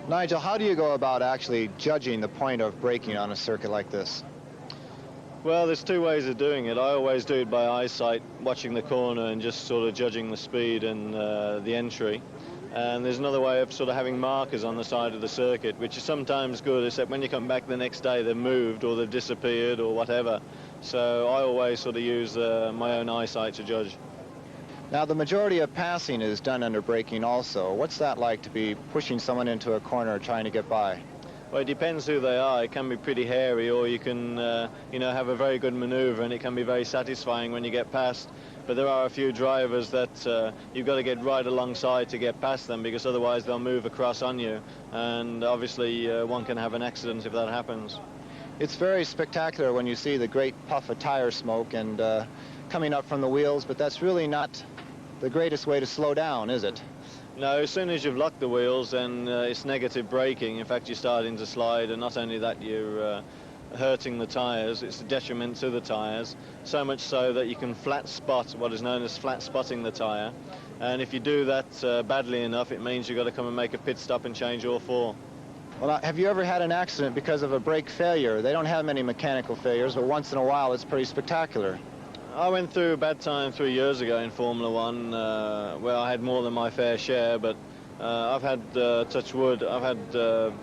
Nigel, how do you go about actually judging the point of braking on a circuit like this? Well, there's two ways of doing it. I always do it by eyesight, watching the corner and just sort of judging the speed and the entry. And there's another way of sort of having markers on the side of the circuit, which is sometimes good, except when you come back the next day, they've moved or they've disappeared or whatever. So I always sort of use my own eyesight to judge. Now, the majority of passing is done under braking also. What's that like to be pushing someone into a corner trying to get by? Well, it depends who they are. It can be pretty hairy, or you can, have a very good maneuver, and it can be very satisfying when you get past. But there are a few drivers that you've got to get right alongside to get past them, because otherwise they'll move across on you. And obviously, one can have an accident if that happens. It's very spectacular when you see the great puff of tire smoke and coming up from the wheels, but that's really not the greatest way to slow down, is it? No, as soon as you've locked the wheels, then it's negative braking. In fact, you're starting to slide, and not only that, you're hurting the tyres. It's a detriment to the tyres, so much so that you can flat spot, what is known as flat spotting the tyre. And if you do that badly enough, it means you've got to come and make a pit stop and change all four. Well, have you ever had an accident because of a brake failure? They don't have many mechanical failures, but once in a while it's pretty spectacular. I went through a bad time 3 years ago in Formula One, where I had more than my fair share, but I've had, touch wood, I've had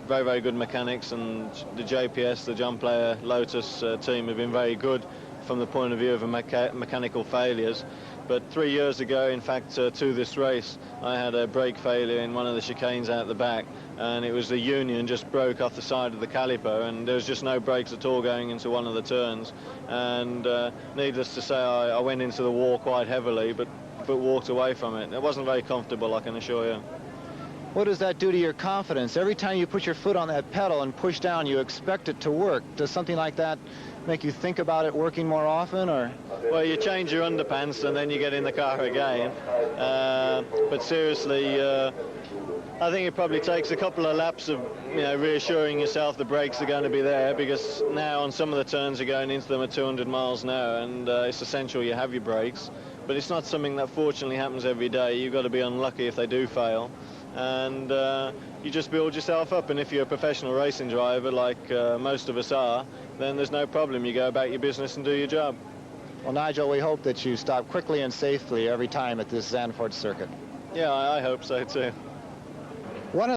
very, very good mechanics, and the JPS, the John Player Lotus team, have been very good from the point of view of mechanical failures. But 3 years ago, in fact, to this race, I had a brake failure in one of the chicanes out the back, and it was the union just broke off the side of the caliper, and there was just no brakes at all going into one of the turns. And needless to say, I went into the wall quite heavily, but walked away from it. It wasn't very comfortable, I can assure you. What does that do to your confidence? Every time you put your foot on that pedal and push down, you expect it to work. Does something like that make you think about it working more often, or? Well, you change your underpants and then you get in the car again. But seriously, I think it probably takes a couple of laps of reassuring yourself the brakes are going to be there, because now on some of the turns you're going into them at 200 miles an hour, and it's essential you have your brakes. But it's not something that fortunately happens every day. You've got to be unlucky if they do fail. And you just build yourself up, and if you're a professional racing driver like most of us are, then there's no problem. You go about your business and do your job. Well, Nigel, we hope that you stop quickly and safely every time at this Zandvoort circuit. Yeah, I hope so too. One of